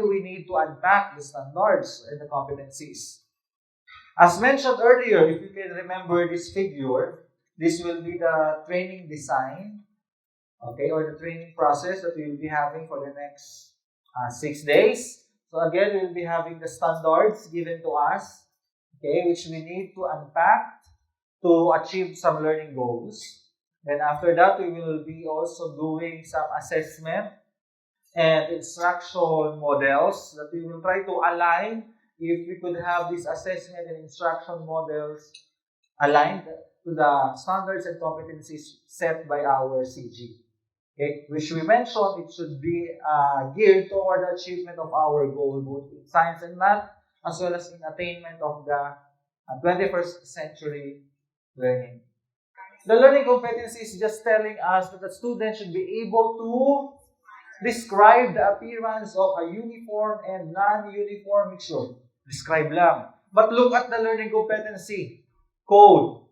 do we need to unpack the standards and the competencies? As mentioned earlier, if you can remember this figure, this will be the training design, okay, or the training process that we will be having for the next 6 days. So again, we will be having the standards given to us, okay, which we need to unpack to achieve some learning goals. Then after that, we will be also doing some assessment and instruction models that we will try to align if we could have these assessment and instruction models aligned to the standards and competencies set by our CG. Okay, which we mentioned, it should be geared toward the achievement of our goal, both in science and math, as well as in attainment of the 21st century learning. The learning competency is just telling us that the student should be able to describe the appearance of a uniform and non-uniform mixture. Describe lang. But look at the learning competency. Code.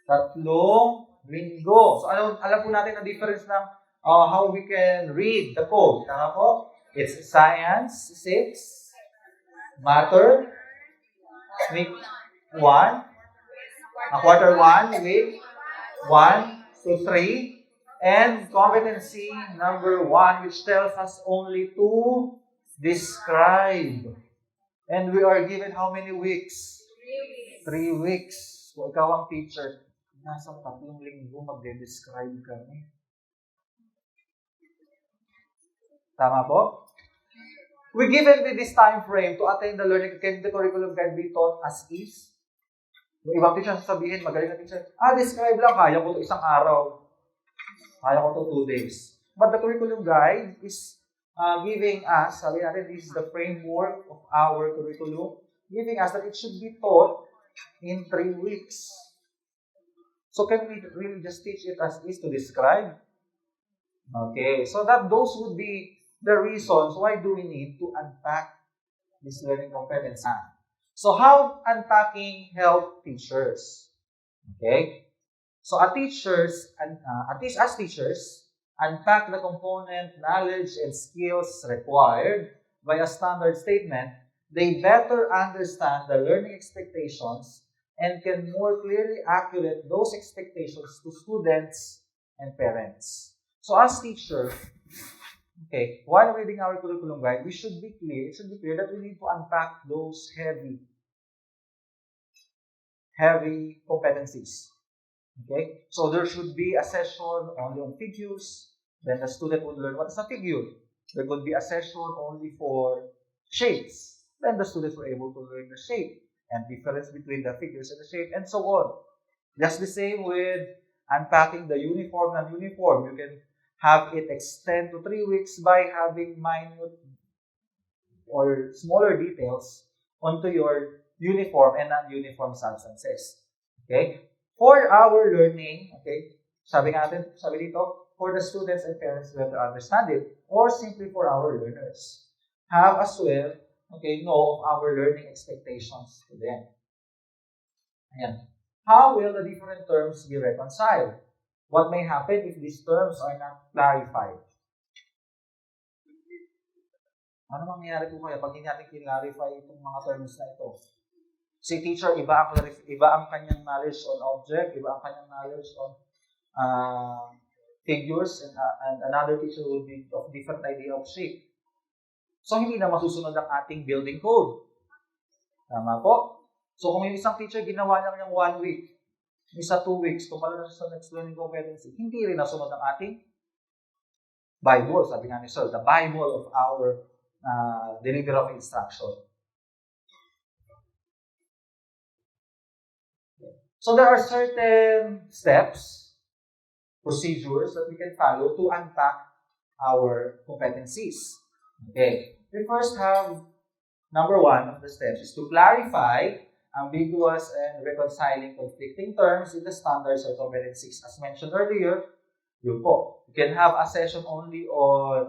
Tatlong linggo. So, alam po natin ang difference ng how we can read the code. Tama po? It's science, 6. Matter, week 1. Quarter 1, week 1 to 3. And competency number 1, which tells us only to describe. And we are given how many weeks? 3 weeks. So, ikaw ang teacher. Nasa 3 linggo magde-describe kami. Tama po? We given with this time frame to attain the learning. Can the curriculum can be taught as is? Yung ibang teacher sasabihin, magaling na teacher, describe lang, kaya ko ito isang araw. Kaya ko ito 2 days. But the curriculum guide is giving us, sabi natin, this is the framework of our curriculum, giving us that it should be taught in 3 weeks. So can we really just teach it as is to describe? Okay, so that those would be the reasons why do we need to unpack this learning competence. So how unpacking help teachers? Okay, so as teachers, unpack the component, knowledge, and skills required by a standard statement, they better understand the learning expectations and can more clearly accurate those expectations to students and parents. So as teachers, okay, while reading our curriculum guide, it should be clear that we need to unpack those heavy competencies. Okay, so there should be a session only on figures. Then the student would learn what is a figure. There could be a session only for shapes. Then the students were able to learn the shape and difference between the figures and the shape, and so on. Just the same with unpacking the uniform and non-uniform. You can have it extend to 3 weeks by having minute or smaller details onto your uniform and non-uniform substances. Okay? For our learning, okay, sabi dito, for the students and parents to better understand it, or simply for our learners, have as well, okay, know of our learning expectations to them. Ayan. How will the different terms be reconciled? What may happen if these terms are not clarified? Ano mangyayari po kaya pag hindi natin clarify itong mga terms na ito? Si teacher, iba ang kanyang knowledge on object, iba ang kanyang knowledge on figures, and another teacher will be of different idea of shape. So, hindi na masusunod ang ating building code. Tama po? So, kung yung isang teacher ginawa lang yung 1 week, isa 2 weeks, tumalo na sa next learning competency, hindi rin nasunod ang ating Bible. Sabi nga ni Sir, the Bible of our delivery of instruction. So, there are certain steps, procedures that we can follow to unpack our competencies. Okay, we first have number 1 of the steps is to clarify ambiguous and reconciling conflicting terms in the standards or competencies. As mentioned earlier, you can have a session only on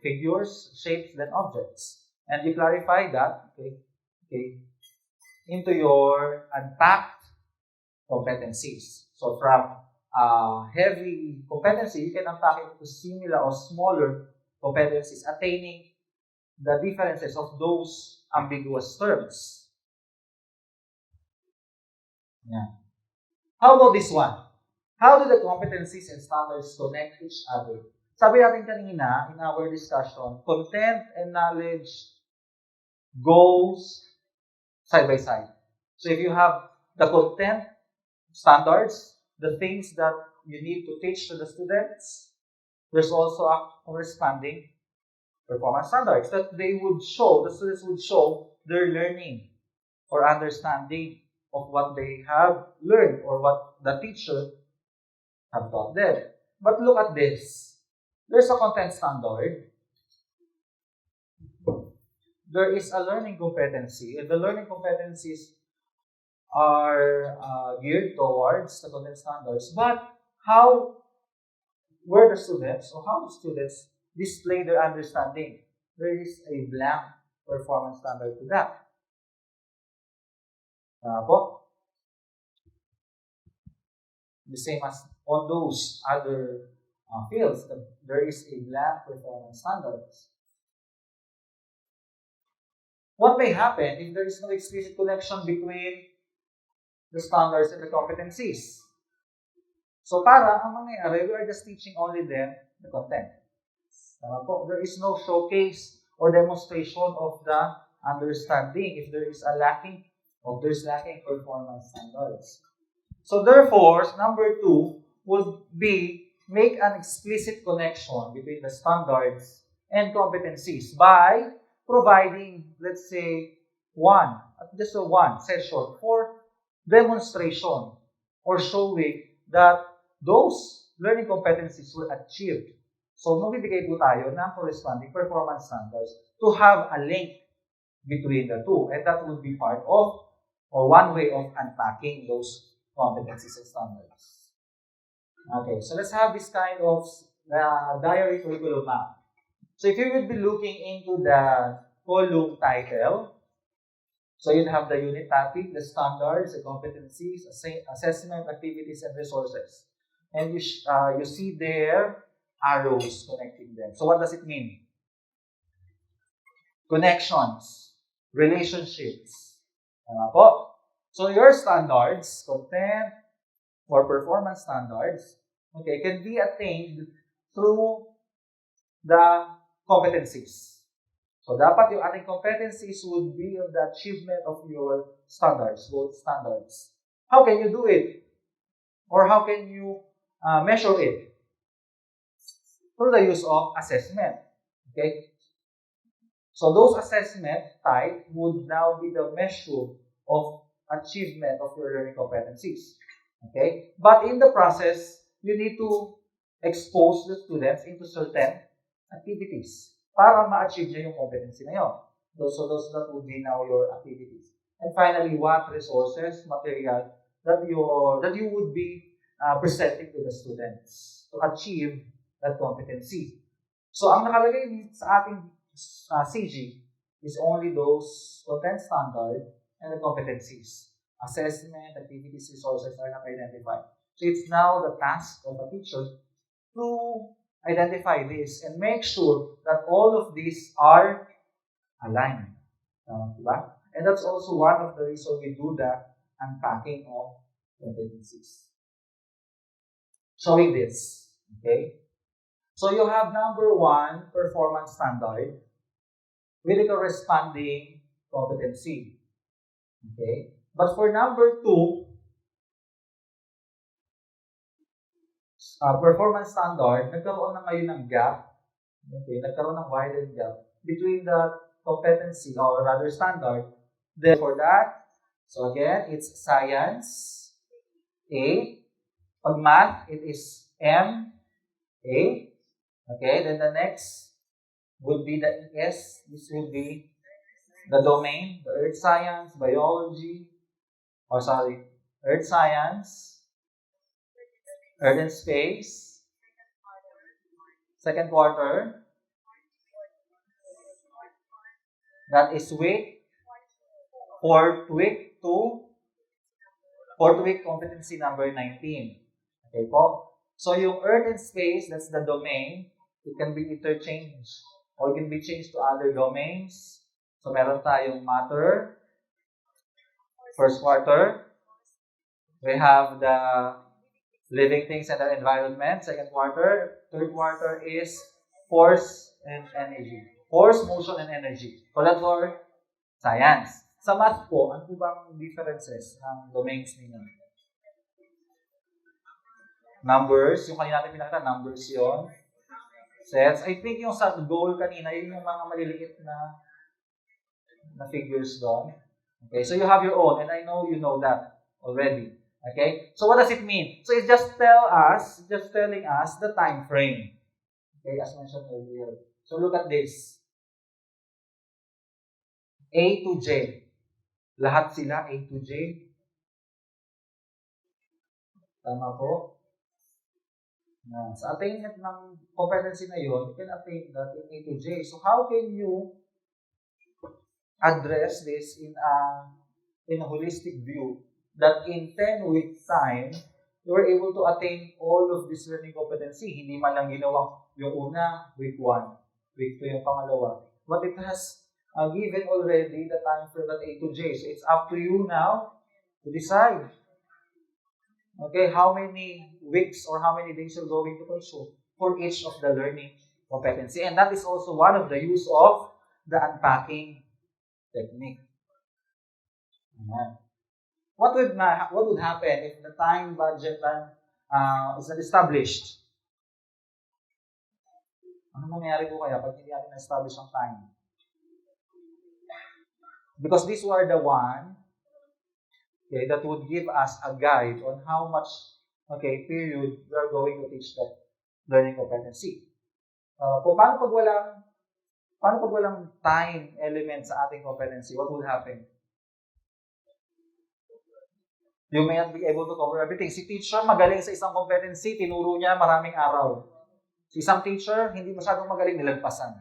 figures, shapes, then objects. And you clarify that, okay, into your unpacked competencies. So from heavy competency, you can unpack it into similar or smaller competencies, attaining the differences of those ambiguous terms. Yeah. How about this one? How do the competencies and standards connect each other? Sabi natin kanina in our discussion, content and knowledge goes side by side. So if you have the content standards, the things that you need to teach to the students, there's also a corresponding performance standards that they would show, the students would show their learning or understanding of what they have learned or what the teacher have taught them. But look at this. There's a content standard. There is a learning competency, and the learning competencies are geared towards the content standards. But how were the students, or how the students display their understanding? There is a blank performance standard to that. The same as on those other fields, there is a blank performance standards. What may happen if there is no explicit connection between the standards and the competencies? So para ang mangyayari, we are just teaching only them the content. There is no showcase or demonstration of the understanding if there is a lacking performance standards. So therefore, number 2 would be make an explicit connection between the standards and competencies by providing, let's say, just one session for demonstration or showing that those learning competencies were achieved. So, magbibigay po tayo ng corresponding performance standards to have a link between the two. And that would be part of, or one way of unpacking those competencies and standards. Okay, so let's have this kind of diary curriculum map. So if you would be looking into the column title, so you'd have the unit topic, the standards, the competencies, assessment, activities, and resources. And you see there arrows connecting them. So what does it mean? Connections, relationships. So your standards, content, or performance standards, okay, can be attained through the competencies. So dapat yung ating competencies would be of the achievement of your standards, both standards. How can you do it? Or how can you measure it? Through the use of assessment. Okay? So those assessment type would now be the measure of achievement of your learning competencies. Okay? But in the process, you need to expose the students into certain activities para ma-achieve niya yung competency na yun. So those that would be now your activities. And finally, what resources, material that you would be presenting to the students to achieve that competency. So ang nakalagay sa ating CG is only those content standard and the competencies. Assessment, activities, resources are not identified. So it's now the task of a teacher to identify this and make sure that all of these are aligned. And that's also one of the reasons we do the unpacking of competencies. Showing this. Okay? So you have number 1, performance standard with the corresponding competency. Okay? But for number 2, performance standard, nagkaroon na ngayon ng gap. Okay, nagkaroon ng widened gap between the competency or rather standard. Then for that, so again, it's science, A. Pag math, it is M, A. Okay, then the next would be the ES. This would be the domain, the earth science, biology, earth science, earth and space, second quarter, that is week, fourth week competency number 19. Okay po? So yung earth and space, that's the domain. It can be interchanged or it can be changed to other domains. So meron tayong matter, first quarter. We have the living things and the environment, second quarter. Third quarter is force and energy. Force, motion, and energy. So that's for science. Sa math po, ano po bang differences ng domains ninyo? Numbers, yung kanina natin pinakita, numbers yon. Sets. I think yung sa goal kanina, yun yung mga maliliit na figures doon. Okay, so you have your own, and I know you know that already. Okay, so what does it mean? So it's just telling us the time frame. Okay, as mentioned earlier. So look at this. A to J. Lahat sila A to J. Tama po? Sa attainment ng competency na yun, you can attain that in A to J. So how can you address this in a holistic view that in 10 weeks time, you were able to attain all of this learning competency? Hindi man lang ginawa yung una, week 1, week 2 yung pangalawa. But it has given already the time for that A to J. So it's up to you now to decide. Okay, how many weeks or how many days you're going to consume for each of the learning competency. And that is also one of the use of the unpacking technique. What would happen if the time budget is not established? Ano mangyayari po kaya pag hindi natin na-establish ang time? Because these were the one that would give us a guide on how much period we are going to teach that learning competency. Paano pag walang time element sa ating competency, what will happen? You may not be able to cover everything. Si teacher magaling sa isang competency, tinuro niya maraming araw. Si isang teacher, hindi masyadong magaling, nilagpasan.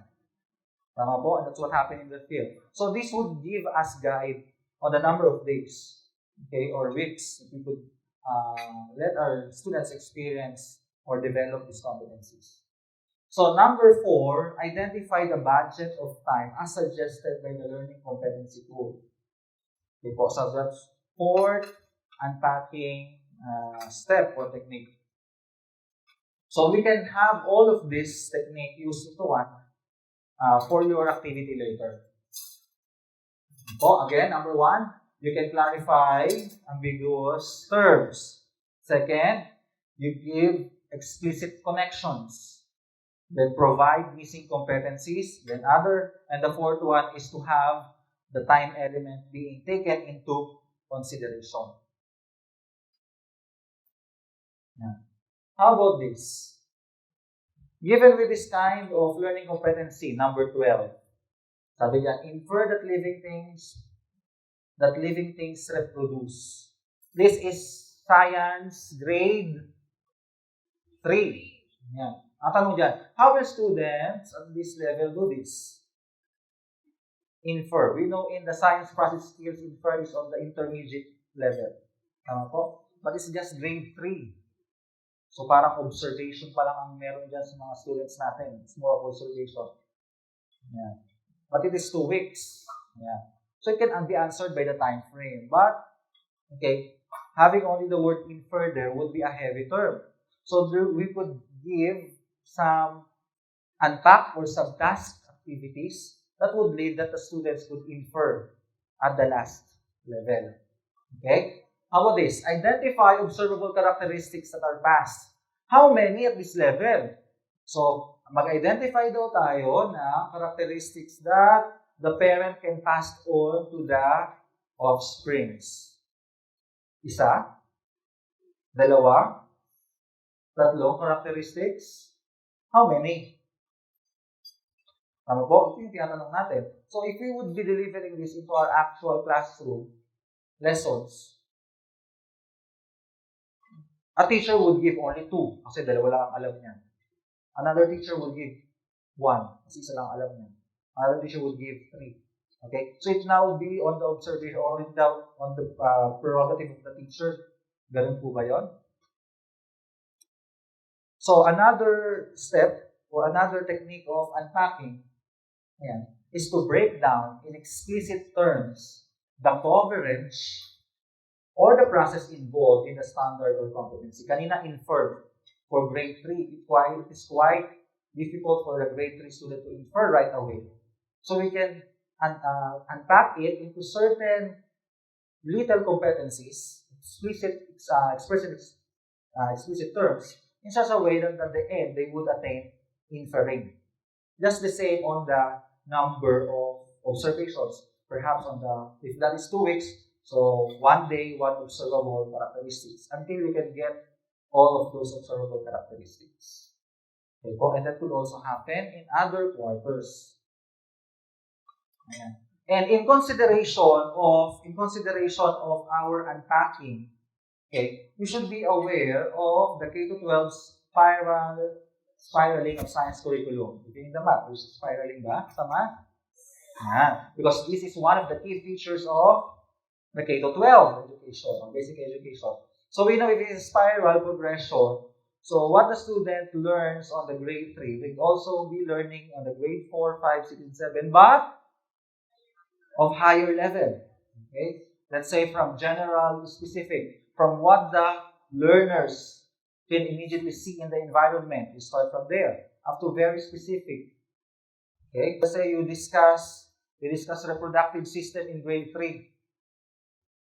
Tama po? And that's what happened in the field. So this would give us guide on the number of days, or weeks that we could let our students experience or develop these competencies. So number 4, identify the budget of time as suggested by the learning competency tool. Okay po, so that's 4th unpacking step or technique. So we can have all of this technique used into one for your activity later. So again, number 1, you can clarify ambiguous terms. Second, you give explicit connections. Then provide missing competencies. And the fourth one is to have the time element being taken into consideration. How about this? Given with this kind of learning competency, number 12, sabi niya, infer that living things reproduce. This is science grade 3. Yan. Ang tanong dyan, how will students at this level do this? Infer. We know in the science process skills, infer is on the intermediate level. Tama po? But it's just grade 3. So parang observation pa lang ang meron dyan sa mga students natin. It's more of observation. Yeah. But it is 2 weeks. Yeah. So it can be answered by the time frame. But, having only the word infer there would be a heavy term. So we could give some unpack or subtask activities that would lead that the students could infer at the last level. Okay? How about this? Identify observable characteristics that are passed. How many at this level? So, mag-identify daw tayo ng characteristics that the parent can pass on to the offsprings. 1, 2, 3 characteristics. How many? Tama po? Ito yung tinatanong natin. So, if we would be delivering this into our actual classroom lessons, a teacher would give only 2 kasi 2 lang ang alam niya. Another teacher would give 1 kasi 1 lang alam niya. Another teacher would give 3. Okay? So, it now be on the observation or on the prerogative of the teacher. Ganun po ba yun? So another step or another technique of unpacking is to break down in explicit terms the coverage or the process involved in the standard or competency. Kanina inferred for grade 3, it is quite difficult for the grade 3 student to infer right away. So we can unpack it into certain little competencies, explicit terms, in such a way that at the end they would attain inferring. Just the same on the number of observations. Perhaps if that is 2 weeks, so 1 day, 1 observable characteristics until we can get all of those observable characteristics. Okay, and that could also happen in other quarters. Ayan. And in consideration of our unpacking, okay, you should be aware of the K12s spiraling of science curriculum. In the math, which is spiraling ba? Tama? Because this is one of the key features of the K12 education, or basic education. So we know if it is spiral progression, so what the student learns on the grade 3 will also be learning on the grade 4, 5, 6, and 7, but of higher level. Okay? Let's say from general to specific, from what the learners can immediately see in the environment. You start from there up to very specific. Okay? Let's say you discuss reproductive system in grade 3.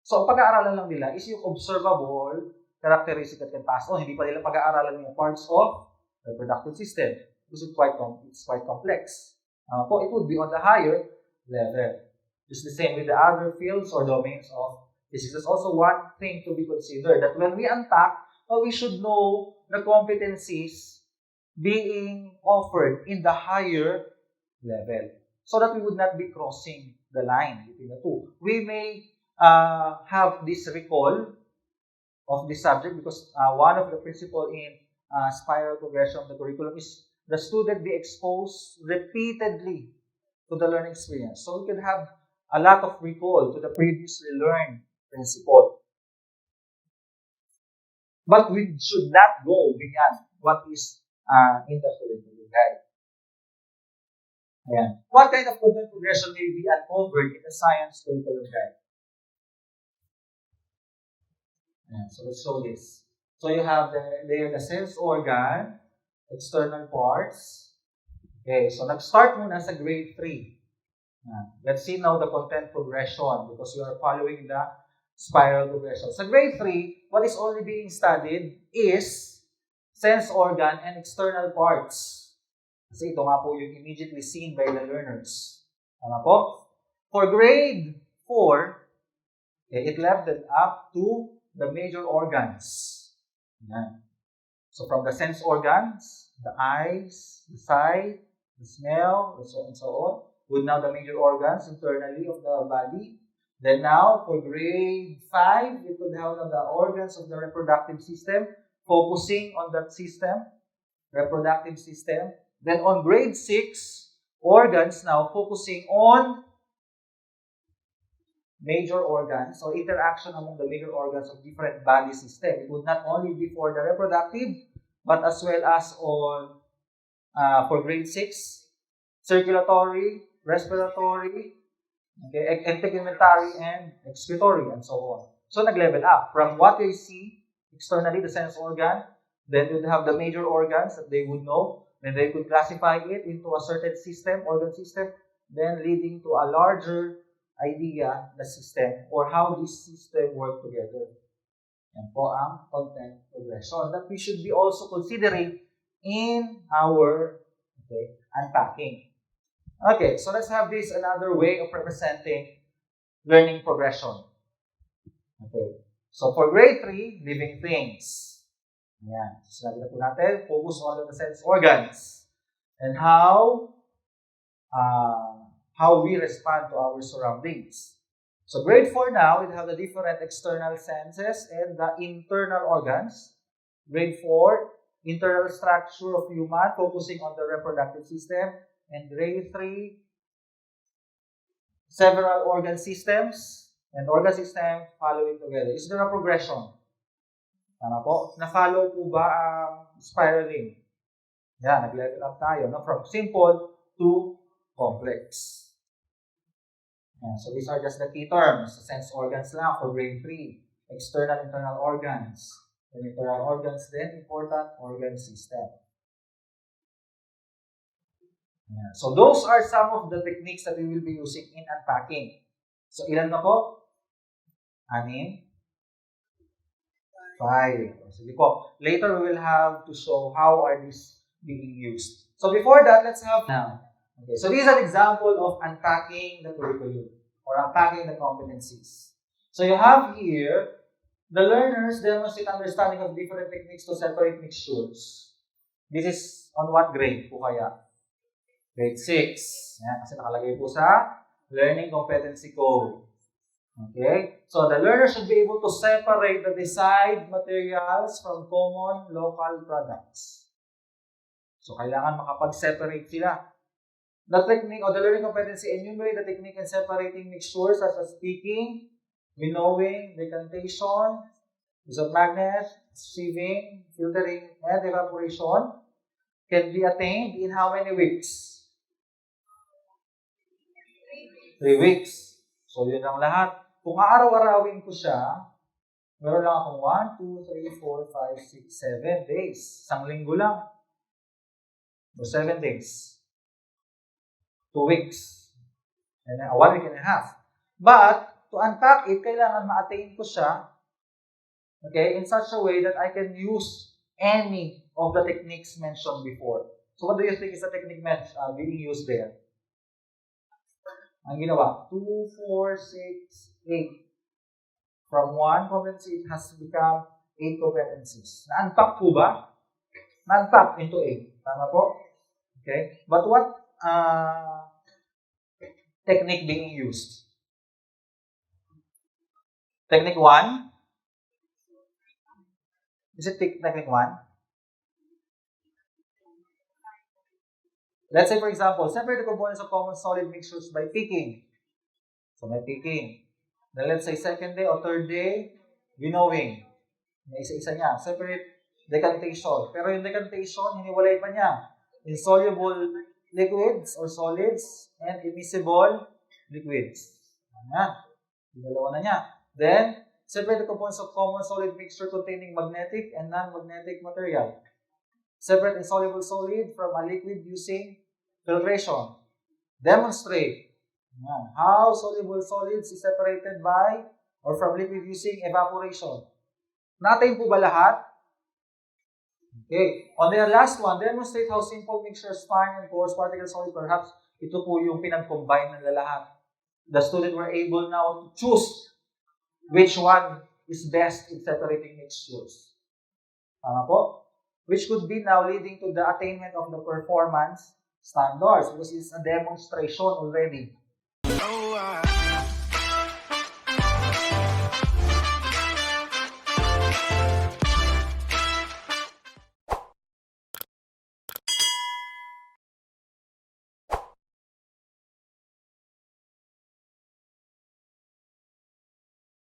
So, ang pag-aaralan lang nila is yung observable characteristic that can pass on. Hindi pa nila pag-aaralan yung parts of reproductive system because it's quite complex. It would be on the higher level. Just the same with the other fields or domains of physics. That's also one thing to be considered, that when we unpack, we should know the competencies being offered in the higher level so that we would not be crossing the line between the two. We may have this recall of this subject because one of the principles in spiral progression of the curriculum is the student be exposed repeatedly to the learning experience. So we can have a lot of recall to the previously learned principle. But we should not go beyond what is in the curriculum guide. Ayan. What kind of content progression may be uncovered in the science curriculum guide? Ayan. So let's show this. So you have the sense organ, external parts. Okay, so nag-start muna sa grade 3. Let's see now the content progression because you are following the spiral progression. Sa grade 3, what is only being studied is sense organ and external parts. Kasi ito nga po yung immediately seen by the learners. Tama po? For grade 4, it leveled up to the major organs. So from the sense organs, the eyes, the sight, the smell, and so on, with now the major organs internally of the body. Then now, for grade 5, we could have the organs of the reproductive system, focusing on that system, reproductive system. Then on grade 6, organs now focusing on major organs or interaction among the major organs of different body systems. It would not only be for the reproductive, but as well as on, for grade 6, circulatory, respiratory, okay, integumentary, and excretory, and so on. So, nag-level up. From what they see externally, the sense organ, then you'd have the major organs that they would know, then they could classify it into a certain system, organ system, then leading to a larger idea, the system, or how this system work together. Yan po ang content progression that we should be also considering in our unpacking. Okay, so let's have this another way of representing learning progression. Okay, so for grade 3, living things. Ayan, so sabi na po natin, focus on the sense organs and how we respond to our surroundings. So grade 4 now, we have the different external senses and the internal organs. Grade 4, internal structure of human, focusing on the reproductive system. And grade 3, several organ systems and organ system following together. Is there a progression? Tama po? Na-follow po ba ang spiraling? Yan, nag-level up tayo, no? From simple to complex. Yan. So these are just the key terms. Sense organs lang for grade 3. External, internal organs. And internal organs then, important organ system. Yan. So those are some of the techniques that we will be using in unpacking. So ilan na po? 6? 5. Sige po. Later we will have to show how are these being used. So before that, let's have now. Okay, so this is an example of unpacking the curriculum or unpacking the competencies. So you have here, the learners demonstrate understanding of different techniques to separate mixtures. This is on what grade po kaya? Grade 6. Yan, kasi nakalagay po sa Learning Competency Code. Okay? So the learner should be able to separate the desired materials from common local products. So kailangan makapag-separate sila. The technique or the learning competency enumerate the technique in separating mixtures such as picking, winnowing, decantation, use of magnet, sieving, filtering, and evaporation can be attained in how many weeks? 3 weeks. So yun lang lahat. Kung aaraw-arawin ko siya, meron lang akong 1, 2, 3, 4, 5, 6, 7 days. Isang linggo lang. So 7 days. 2 weeks. And 1 week and a half. But, to unpack it, kailangan ma-attain ko siya, okay, in such a way that I can use any of the techniques mentioned before. So what do you think is the technique being used there? Ang ginawa, 2, 4, 6, 8. From 1 competency, it has become 8 competencies. Na-unpack po ba? Na-unpack into 8. Tama po? Okay? But what technique being used? Technique 1? Is it technique 1? Let's say, for example, separate the components of common solid mixtures by picking. So, may picking. Then, let's say, second day or third day, winnowing. May isa-isa niya. Separate decantation. Pero yung decantation, hiniwalay pa niya. Insoluble liquids or solids and immiscible liquids. Ayan. Dalawa na niya. Then, separate the components of common solid mixture containing magnetic and non-magnetic material. Separate insoluble solid from a liquid using filtration. Demonstrate how soluble solids is separated by or from liquid using evaporation. Natin po ba lahat? Okay. On the last one, demonstrate how simple mixtures, fine and coarse particle solid, perhaps ito po yung pinag-combine ng lahat. The student were able now to choose which one is best in separating mixtures. Tama po? Which could be now leading to the attainment of the performance standards because it's a demonstration already.